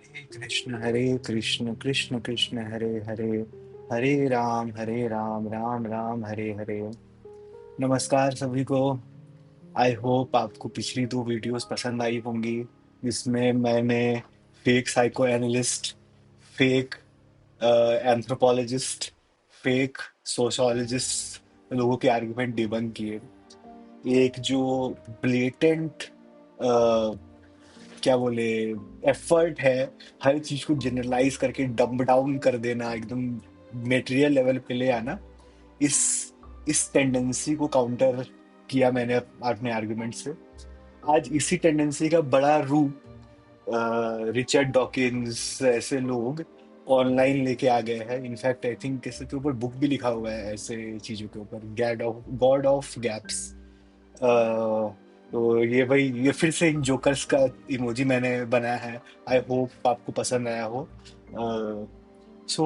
हरे कृष्ण कृष्ण कृष्ण हरे हरे, हरे राम राम राम हरे हरे। नमस्कार सभी को। आई होप आपको पिछली दो वीडियोस पसंद आई होंगी, जिसमें मैंने fake psycho analyst, fake anthropologist, fake sociologist लोगों के आर्गुमेंट डिबंक किए। एक जो ब्लेटेंट क्या बोले एफर्ट है हर चीज को जनरलाइज करके डंब डाउन कर देना, एकदम मेटेरियल लेवल पे ले आना, इस इस टेंडेंसी को काउंटर किया मैंने अपने आर्गुमेंट से। आज इसी टेंडेंसी का बड़ा रूप रिचर्ड डॉकिंस ऐसे लोग ऑनलाइन लेके आ गए हैं। इनफैक्ट आई थिंक इसके ऊपर बुक भी लिखा हुआ है ऐसे चीजों के ऊपर, गॉड ऑफ गैप्स। तो ये भाई ये फिर से इन जोकर्स का इमोजी मैंने बनाया है। आई होप आपको पसंद आया हो। सो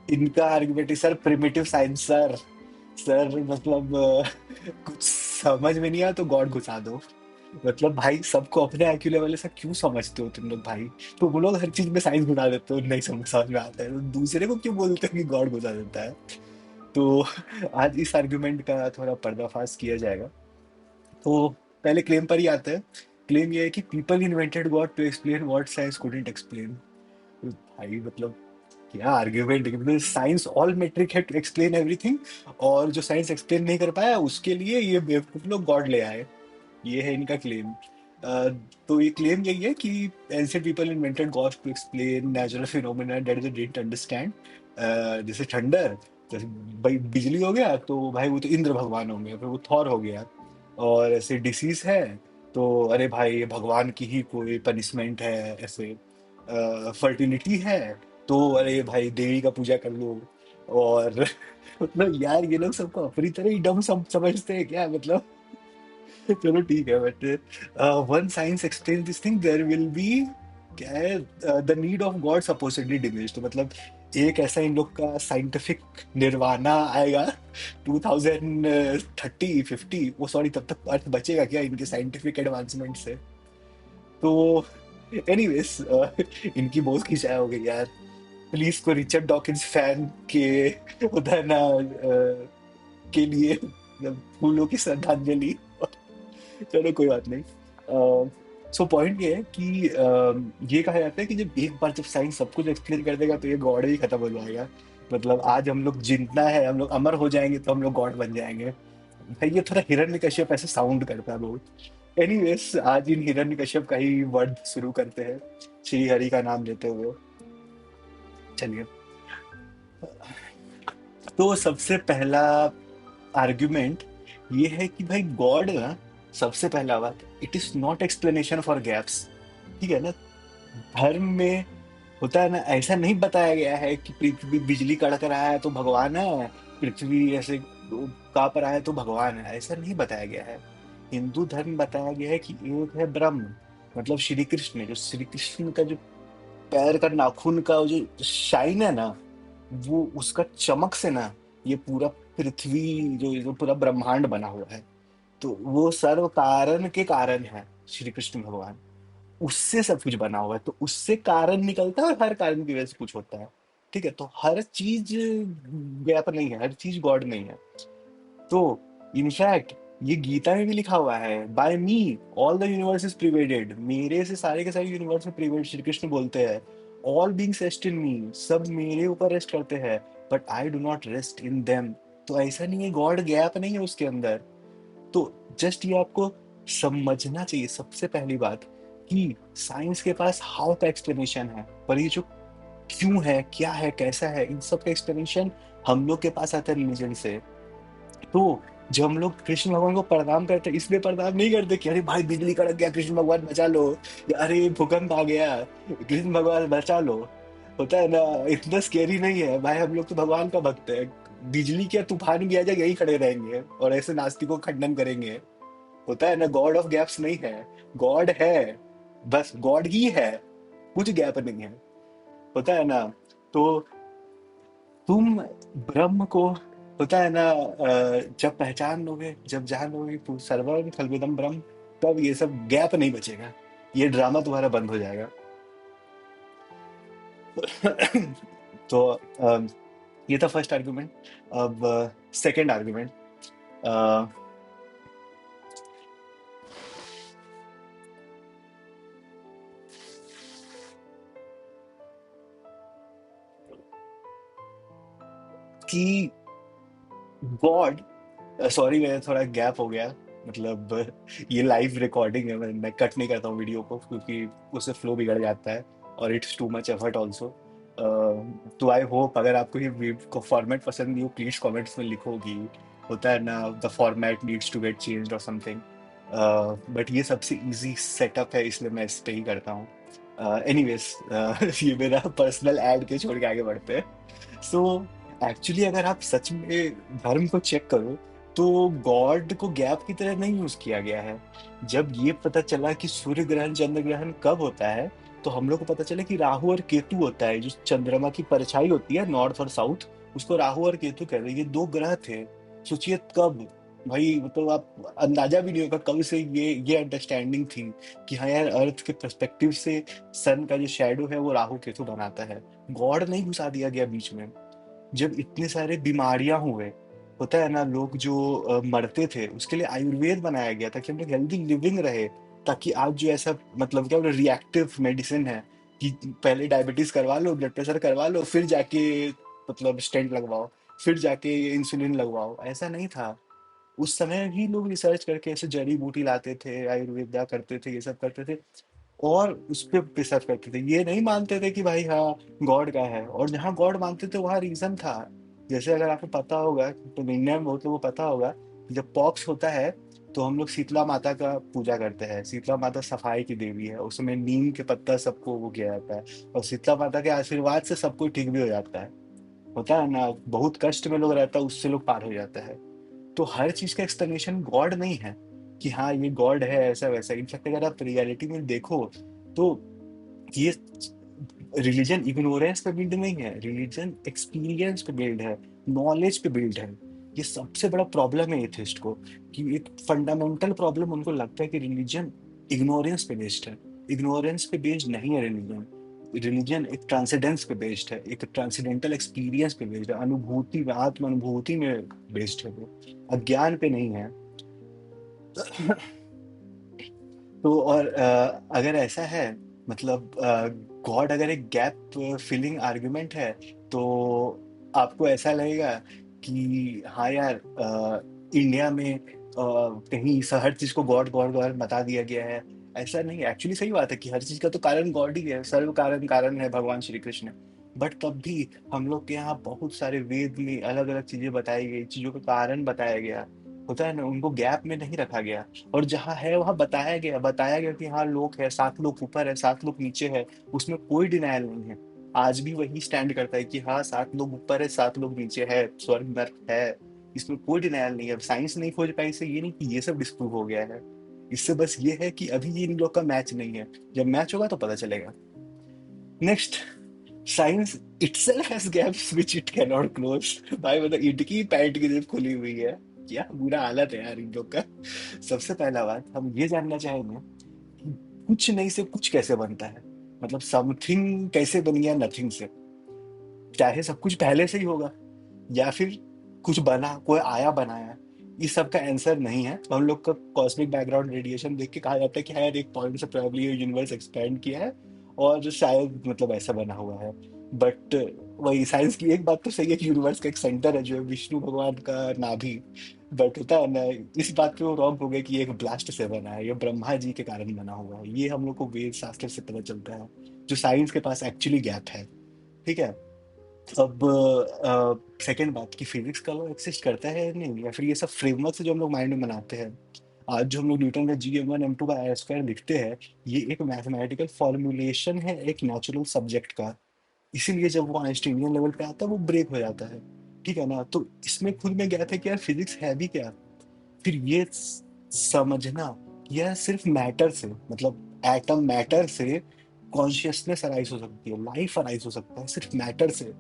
इनका आर्गुमेंट है, sir primitive science sir. Sir मतलब कुछ समझ में नहीं आया तो गॉड घुसा दो। मतलब भाई सबको अपने आईक्यू लेवल से क्यों समझते हो तुम लोग भाई? तुम लोग हर चीज में साइंस घुसा देते हो, नहीं समझ में आता है तो दूसरे को क्यों बोलते हो कि गॉड घुसा देता है? तो आज इस आर्गुमेंट का थोड़ा पर्दाफाश किया जाएगा। तो पहले क्लेम पर ही आते हैं। क्लेम ये है कि people invented god to explain what science couldn't explain. भाई मतलब क्या आर्ग्यूमेंट है? मतलब साइंस ऑल मेट्रिक है टू एक्सप्लेन एवरीथिंग, और जो साइंस एक्सप्लेन नहीं कर पाया उसके लिए ये बेवकूफ लोग गॉड ले आए। ये है इनका क्लेम। तो ये क्लेम यही है कि ancient people invented gods to explain natural phenomena that they didn't understand. जैसे थंडर, जैसे भाई बिजली हो गया तो भाई वो तो इंद्र भगवान हो गया, फिर वो थॉर हो गया। और ऐसे डिसीज है तो अरे भाई ये भगवान की ही कोई पनिशमेंट है। ऐसे फर्टिलिटी है तो अरे भाई देवी का पूजा कर लो। और मतलब यार ये लोग सबको अपनी तरह ही डम समझते हैं क्या मतलब? चलो ठीक है, but one science explain this thing there will be क्या है, the need of god supposedly diminished. मतलब एक ऐसा इन लोग का साइंटिफिक निर्वाणा आएगा 2030 50, वो सॉरी तब तक अर्थ बचेगा क्या इनके साइंटिफिक एडवांसमेंट से? तो एनीवेज इनकी बहुत खिंचाया हो गई यार। प्लीज को रिचर्ड डॉकिंस फैन के उधर ना के लिए मतलब फूलों की श्रद्धांजलि। चलो कोई बात नहीं। सो पॉइंट ये है कि ये कहा जाता है कि जब एक बार जब साइंस सब कुछ एक्सप्लेन कर देगा तो ये गॉड ही खत्म हो जाएगा। मतलब आज हम लोग जिंदा है, हम लोग अमर हो जाएंगे तो हम लोग गॉड बन जाएंगे। भाई ये थोड़ा हिरण्यकश्यप ऐसे साउंड करता है बहुत। एनीवेज आज इन हिरण्यकश्यप का ही वर्ड शुरू करते हैं, श्री हरि का नाम लेते हुए। चलिए, तो सबसे पहला आर्गुमेंट ये है कि भाई गॉड ना, सबसे पहला बात, it is not explanation for gaps. ठीक है ना? धर्म में होता है ना, ऐसा नहीं बताया गया है कि पृथ्वी बिजली कड़क रहा है तो भगवान है, पृथ्वी ऐसे कांप रहा है तो भगवान है, ऐसा नहीं बताया गया है। हिंदू धर्म बताया गया है कि एक है ब्रह्म, मतलब श्री कृष्ण। जो श्री कृष्ण का जो पैर का नाखून का जो शाइन है ना, वो उसका चमक से ना ये पूरा पृथ्वी जो पूरा ब्रह्मांड बना हुआ है। तो वो सर्व कारण के कारण है श्री कृष्ण भगवान। उससे सब कुछ बना हुआ है, तो उससे कारण निकलता है और हर कारण की वजह से कुछ होता है। ठीक है, तो हर चीज गैप नहीं है, हर चीज गॉड नहीं है। तो इनफैक्ट ये गीता में भी लिखा हुआ है, by me all the universe is pervaded. मेरे से सारे के सारे यूनिवर्स में प्रिवेड, श्री कृष्ण बोलते हैं। ऑल बीइंग्स रेस्ट इन मी, सब मेरे ऊपर रेस्ट करते हैं, but I do not rest in them. तो ऐसा नहीं है, गॉड गैप नहीं है उसके अंदर। तो जस्ट ये आपको समझना चाहिए सबसे पहली बात, कि साइंस के पास हाउ का एक्सप्लेनेशन है, पर ये जो क्यों है, क्या है, कैसा है, इन सब का एक्सप्लेनेशन हम लोग के पास आता है रिलीजन से। तो जब हम लोग कृष्ण भगवान को प्रणाम करते हैं, इसलिए प्रणाम नहीं करते कि अरे भाई बिजली कड़क गया कृष्ण भगवान बचा लो, या अरे भूकंप आ गया कृष्ण भगवान बचा लो। होता है ना, इतना स्केरी नहीं है भाई, हम लोग तो भगवान का भक्त है। बिजली क्या तूफान भी आ जाए यही खड़े रहेंगे और ऐसे नास्तिकों का खंडन करेंगे। होता है ना, गॉड ऑफ गैप्स नहीं है, गॉड है, बस गॉड ही है, कुछ गैप नहीं है। होता है ना। तो तुम ब्रह्म को, होता है ना, जब पहचान लोगे, जब जान लोगे तो सर्वम खलविदम ब्रह्म, तब ये सब गैप नहीं बचेगा, ये ड्रामा तुम्हारा बंद हो जाएगा। तो ये था फर्स्ट आर्गुमेंट। अब सेकंड आर्गुमेंट कि गॉड, सॉरी मैं थोड़ा गैप हो गया, मतलब ये लाइव रिकॉर्डिंग है, मैं कट नहीं करता हूँ वीडियो को क्योंकि उससे फ्लो बिगड़ जाता है और it's too much effort also. तो आई होप अगर आपको ये फॉर्मेट पसंद नहीं हो प्लीज कमेंट्स में लिखोगी, होता है ना the format needs to get changed और समथिंग। बट ये सबसे इजी सेटअप है इसलिए मैं इस पे ही करता हूँ। एनीवेज ये मेरा पर्सनल ऐड के छोड़ के आगे बढ़ते हैं। सो एक्चुअली अगर आप सच में धर्म को चेक करो तो गॉड को गैप की तरह नहीं यूज किया गया है। जब ये पता चला कि सूर्य ग्रहण चंद्र ग्रहण कब होता है तो हम लोग को पता चला कि राहु और केतु होता है, जो चंद्रमा की परछाई होती है नॉर्थ और साउथ, उसको राहु और केतु कहते हैं। ये दो ग्रह थे। सोचिए कब, भाई मतलब आप अंदाजा भी नहीं होगा कब से ये अंडरस्टैंडिंग थी कि हाँ यार अर्थ के पर्सपेक्टिव से सन का जो शैडो है वो राहु केतु बनाता है। गॉड नहीं घुसा दिया गया बीच में। जब इतने सारे बीमारियां हुए, होता है ना लोग जो मरते थे, उसके लिए आयुर्वेद बनाया गया ताकि हम लोग हेल्दी लिविंग रहे। ताकि आज जो ऐसा मतलब क्या रिएक्टिव मेडिसिन है कि पहले डायबिटीज करवा लो, ब्लड प्रेशर करवा लो, फिर जाके मतलब स्टेंट लगवाओ, फिर जाके इंसुलिन लगवाओ, ऐसा नहीं था। उस समय भी लोग रिसर्च करके ऐसे जड़ी बूटी लाते थे, आयुर्वेदा करते थे, ये सब करते थे और उस पे रिसर्च करते थे। ये नहीं मानते थे कि भाई हाँ गॉड का है, और जहाँ गॉड मानते थे वहाँ रीजन था। जैसे अगर आपको पता होगा तो इंडिया में बहुत लोगों को पता होगा कि जब पॉक्स होता है तो हम लोग शीतला माता का पूजा करते हैं। शीतला माता सफाई की देवी है, उसमें नीम के पत्ता सबको वो किया जाता है और शीतला माता के आशीर्वाद से सब कुछ ठीक भी हो जाता है। होता है ना बहुत कष्ट में लोग रहता है उससे लोग पार हो जाता है। तो हर चीज का एक्सप्लेनेशन गॉड नहीं है कि हाँ ये गॉड है ऐसा वैसा। इनफैक्ट अगर आप रियलिटी में देखो तो ये रिलीजन इग्नोरेंस पे बिल्ड नहीं है, रिलीजन एक्सपीरियंस पे बिल्ड है, नॉलेज पे बिल्ड है। ये सबसे बड़ा प्रॉब्लम है एथिस्ट को, कि एक फंडामेंटल प्रॉब्लम उनको लगता है कि रिलीजन इग्नोरेंस पे बेस्ड है। इग्नोरेंस पे बेस्ड नहीं है रिलीजन। रिलीजन एक ट्रांसेंडेंस पे बेस्ड है, एक ट्रांसेंडेंटल एक्सपीरियंस पे बेस्ड है, अनुभूति में, आत्म अनुभूति में बेस्ड है वो, अज्ञान पे नहीं है। तो और अगर ऐसा है मतलब गॉड अगर एक गैप फिलिंग आर्गुमेंट है तो आपको ऐसा लगेगा कि हाँ यार इंडिया में कहीं हर चीज को गॉड गॉड गॉड बता दिया गया है। ऐसा नहीं, एक्चुअली सही बात है कि हर चीज का तो कारण गॉड ही है, सर्व कारण कारण है भगवान श्री कृष्ण। बट तब भी हम लोग के यहाँ बहुत सारे वेद में अलग अलग चीजें बताई गई, चीजों का कारण बताया गया। होता है ना उनको गैप में नहीं रखा गया। और जहाँ है वहां बताया गया कि हाँ लोग है, 7 लोग ऊपर है, 7 लोग नीचे है। उसमें कोई डिनायल नहीं है। आज भी वही स्टैंड करता है कि हाँ 7 लोग ऊपर है, 7 लोग नीचे है, स्वर्ग नर्क है। इसमें कोई डिनायल नहीं है। साइंस नहीं खोज पाई इससे ये नहीं कि ये सब डिस्प्रूव हो गया है। इससे बस ये है कि अभी ये इन लोग का मैच नहीं है। जब मैच होगा तो पता चलेगा। Next, science itself has gaps which it can not close. भाई मतलब ईंट की पैंट की जेब खुली हुई है। क्या बुरा हालत है यार इन लोग का। सबसे पहला बात हम ये जानना चाहेंगे कि कुछ नहीं से कुछ कैसे बनता है। मतलब समथिंग कैसे बन गया नथिंग से। चाहे सब कुछ पहले से ही होगा या फिर कुछ बना, कोई आया बनाया। इस सब का आंसर नहीं है। तो हम लोग का कॉस्मिक बैकग्राउंड रेडिएशन देख के कहा जाता है कि हाँ यार एक पॉइंट से प्रोबेबली यूनिवर्स एक्सपैंड किया है और शायद मतलब ऐसा बना हुआ है। बट वही साइंस की एक बात तो सही है कि यूनिवर्स का एक सेंटर है जो है विष्णु भगवान का नाभि। बट होता है ना इस बात पे वो रॉन्ग हो गया कि ये एक ब्लास्ट से बना है, ये ब्रह्मा जी के कारण बना हुआ है। ये हम लोग को वेद शास्त्र से पता चलता है, जो साइंस के पास एक्चुअली गैप है। ठीक है। अब सेकंड बात कि फिजिक्स का लॉ एक्सिस्ट करता है या नहीं, या फिर ये सब फ्रेमवर्क से जो हम लोग माइंड में बनाते हैं। आज जो हम लोग न्यूटन का G m1 m2 लिखते हैं, ये एक मैथमेटिकल फॉर्मूलेशन है एक नेचुरल सब्जेक्ट का। इसीलिए जब वो आइंस्टीनियन लेवल पे आता है वो ब्रेक हो जाता है। ठीक है ना, तो इसमें खुद में गया था कि यार फिजिक्स है भी क्या। फिर ये समझना कि यह सिर्फ मैटर से, मतलब एटम मैटर से कॉन्शियसनेस अराइज हो सकती है, लाइफ अराइज हो सकता है सिर्फ मैटर से।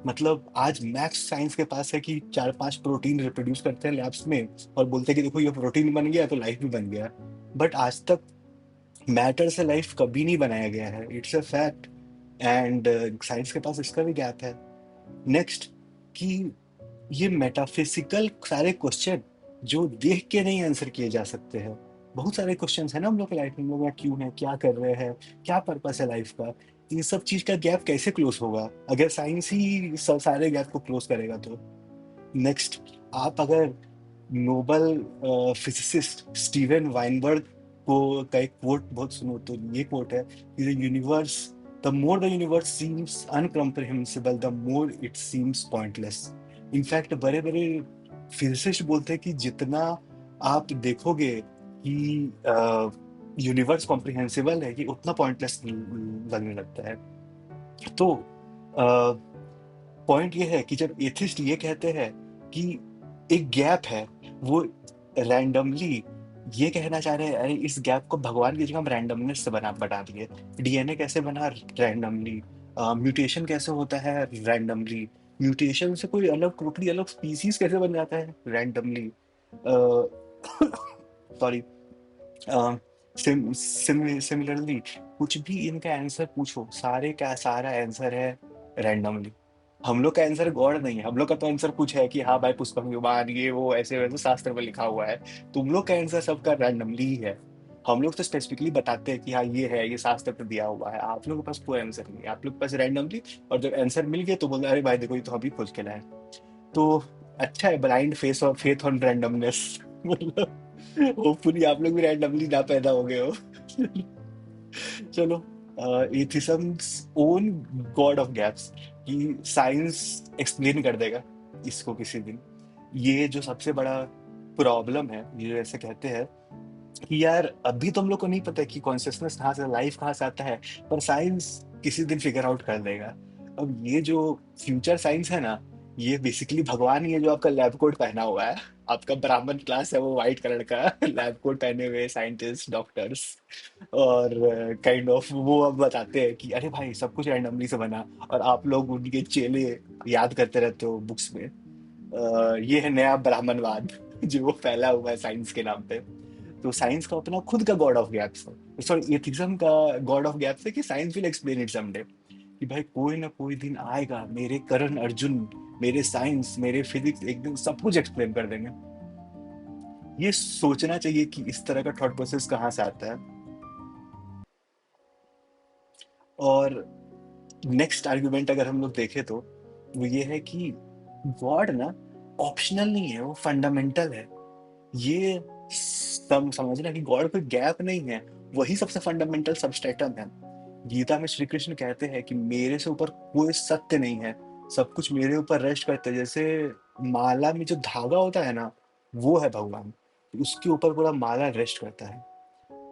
मतलब आज मैथ्स साइंस के पास है कि 4-5 प्रोटीन रिप्रोड्यूस करते हैं लैब्स में और बोलते हैं कि देखो ये प्रोटीन बन गया तो लाइफ भी बन गया। बट आज तक मैटर से लाइफ कभी नहीं बनाया गया है, it's a fact. And science के पास इसका भी गैप है। नेक्स्ट, कि ये मेटाफिजिकल सारे क्वेश्चन जो देख के नहीं आंसर किए जा सकते हैं। बहुत सारे क्वेश्चंस है ना हम लोग के लाइफ में, हम लोग यहाँ क्यों है, क्या कर रहे हैं, क्या पर्पस है लाइफ का, इन सब चीज का गैप कैसे क्लोज होगा अगर साइंस ही सब सारे गैप को क्लोज करेगा तो। नेक्स्ट, आप अगर नोबल फिजिसिस्ट स्टीवन वाइनबर्ग को का एक कोट बहुत सुनो तो ये कोट है कि the more the universe seems incomprehensible the more it seems pointless. In fact बड़े बड़े फिजिसिस्ट बोलते हैं कि जितना आप देखोगे कि यूनिवर्स कॉम्प्रिहेंसिबल है, कि उतना पॉइंटलेस लगने लगता है। तो पॉइंट ये है कि जब एथिस्ट ये कहते हैं कि एक गैप है, वो रैंडमली ये कहना चाह रहे हैं अरे इस गैप को भगवान की जगह हम रैंडमनेस से बना दिए। डीएनए कैसे बना, रैंडमली। म्यूटेशन कैसे होता है, रैंडमली। म्यूटेशन से कोई अलग टोटली अलग स्पीसीज कैसे बन जाता है, रैंडमली। सॉरी। सिमिलरली कुछ भी इनका आंसर पूछो, सारे का सारा आंसर है रैंडमली। हम लोग का आंसर गॉड नहीं है, हम लोग का तो आंसर कुछ है कि हाँ भाई पुष्पक विमान ये वो ऐसे वैसे शास्त्र में लिखा हुआ है। तुम लोग का आंसर सबका रैंडमली ही है। हम लोग तो स्पेसिफिकली बताते हैं कि हाँ ये है, ये शास्त्र पे दिया हुआ है। आप लोगों के पास कोई आंसर नहीं है, आप लोग के पास रैंडमली। और जब आंसर मिल गया तो बोलते अरे भाई देखो ये तो अभी खोज के लाए। तो अच्छा है, ब्लाइंड फेस और फेथ ऑन रैंडमनेस। मतलब होपफुली आप लोग भी रैंडमली ना पैदा हो गए हो। चलो, एथिज्म्स ओन गॉड ऑफ गैप्स, कि साइंस एक्सप्लेन कर देगा इसको किसी दिन। ये जो सबसे बड़ा प्रॉब्लम है, ये ऐसे कहते हैं कि यार अभी तो हम लोग को नहीं पता कि कॉन्शियसनेस कहाँ से, लाइफ कहाँ से आता है, पर साइंस किसी दिन फिगर आउट कर देगा। अब ये जो फ्यूचर साइंस है ना, ये बेसिकली भगवान ही है जो आपका लैब कोट पहना हुआ है। आपका ब्राह्मण क्लास है वो व्हाइट कलर का लैब कोट पहने हुए साइंटिस्ट डॉक्टर्स। और काइंड ऑफ वो अब बताते हैं कि अरे भाई सब कुछ रैंडमली से बना, और आप लोग उनके चेले याद करते रहते हो बुक्स में। ये है नया ब्राह्मणवाद जो वो फैला हुआ है साइंस के नाम पे। तो साइंस का अपना खुद का गॉड ऑफ गैप्स है, सॉरी एथिज्म का गॉड ऑफ गैप्स है, कि science will explain it someday. कि भाई कोई ना कोई दिन आएगा, मेरे करण अर्जुन, मेरे साइंस, मेरे फिजिक्स एक दिन सब कुछ एक्सप्लेन कर देंगे। ये सोचना चाहिए कि इस तरह का थॉट प्रोसेस कहाँ से आता है। और नेक्स्ट आर्गुमेंट अगर हम लोग देखें तो वो ये है कि गॉड ना ऑप्शनल नहीं है, वो फंडामेंटल है। ये समझना कि गॉड कोई गैप नहीं है, वही सबसे फंडामेंटल सबस्ट्रेटम है। गीता में श्री कृष्ण कहते हैं कि मेरे से ऊपर कोई सत्य नहीं है, सब कुछ मेरे ऊपर रेस्ट करते हैं। जैसे माला में जो धागा होता है ना, वो है भगवान, उसके ऊपर पूरा माला रेस्ट करता है।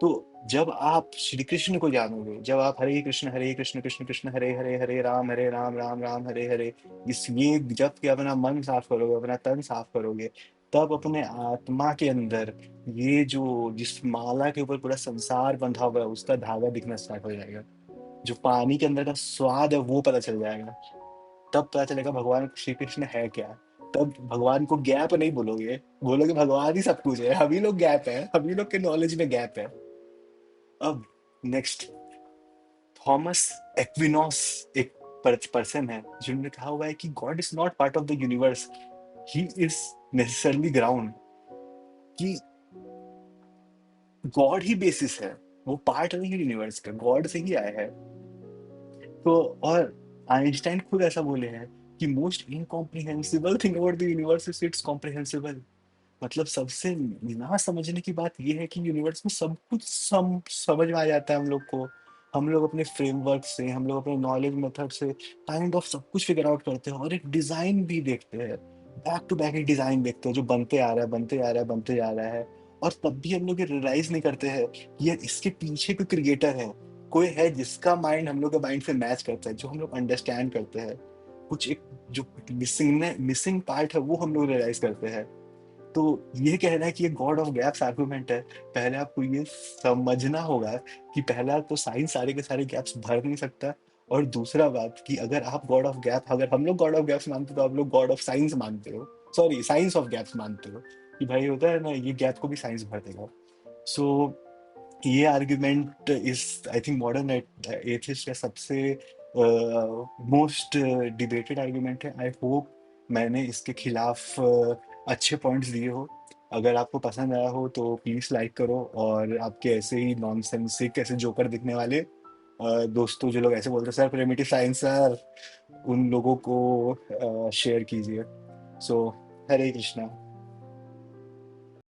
तो जब आप श्री कृष्ण को जानोगे, जब आप हरे कृष्ण कृष्ण कृष्ण हरे हरे, हरे राम राम राम हरे हरे, इस ये जब के अपना मन साफ करोगे, अपना तन साफ करोगे, तब अपने आत्मा के अंदर ये जो जिस माला के ऊपर पूरा संसार बंधा हुआ है उसका धागा दिखना स्टार्ट हो जाएगा। जो पानी के अंदर का स्वाद है वो पता चल जाएगा। तब पता चलेगा भगवान श्री कृष्ण है क्या। तब भगवान को गैप नहीं बोलोगे, बोलोगे भगवान ही सब कुछ है, हम ही लोग गैप है, हम ही लोग के नॉलेज में गैप है। अब नेक्स्ट, थॉमस एक्विनोस एक पर्सन है जिन्होंने कहा हुआ है कि God is not part of the universe, he is necessarily ground. कि गॉड ही बेसिस है, वो पार्ट नहीं है यूनिवर्स का, गॉड से ही आया है। तो और आइंस्टाइन खुद ऐसा बोले हैं कि most incomprehensible thing about the universe is it's comprehensible. मतलब सबसे ना समझने की बात यह है कि यूनिवर्स में सब कुछ समझ में आ जाता है हम लोग को। हम लोग अपने फ्रेमवर्क से, हम लोग अपने नॉलेज मेथड से काइंड ऑफ सब कुछ फिगर आउट करते हैं, और एक डिजाइन भी देखते हैं, बैक टू बैक एक डिजाइन देखते हैं जो बनते आ रहा है, बनते आ रहा है, बनते जा रहा है। और तब भी हम लोग ये रियलाइज नहीं करते हैं कि यार इसके पीछे कोई क्रिएटर है, कोई है जिसका माइंड हम लोग के माइंड से मैच करता है, जो हम लोग अंडरस्टैंड करते हैं। कुछ एक जो मिसिंग पार्ट है वो हम लोग रियलाइज करते हैं। तो ये कहना है कि ये गॉड ऑफ गैप्स आर्गुमेंट है, पहले आपको ये समझना होगा कि पहला तो साइंस सारे के सारे गैप्स भर नहीं सकता। और दूसरा बात कि अगर आप गॉड ऑफ गैप, अगर हम लोग गॉड ऑफ गैप्स मानते हो तो आप लोग गॉड ऑफ साइंस मानते हो, सॉरी साइंस ऑफ गैप्स मानते हो, कि भाई होता है ना ये गैप को भी साइंस भर देगा। सो ये आर्ग्यूमेंट इस आई थिंक मॉडर्न एथिस्ट का सबसे मोस्ट डिबेटेड आर्ग्यूमेंट है। आई होप मैंने इसके खिलाफ अच्छे पॉइंट्स दिए हो। अगर आपको पसंद आया हो तो प्लीज लाइक करो, और आपके ऐसे ही नॉनसेंसिक ऐसे जोकर दिखने वाले दोस्तों, जो लोग ऐसे बोलते हैं सर प्रिमिटिव साइंस सर, उन लोगों को शेयर कीजिए। सो हरे कृष्णा।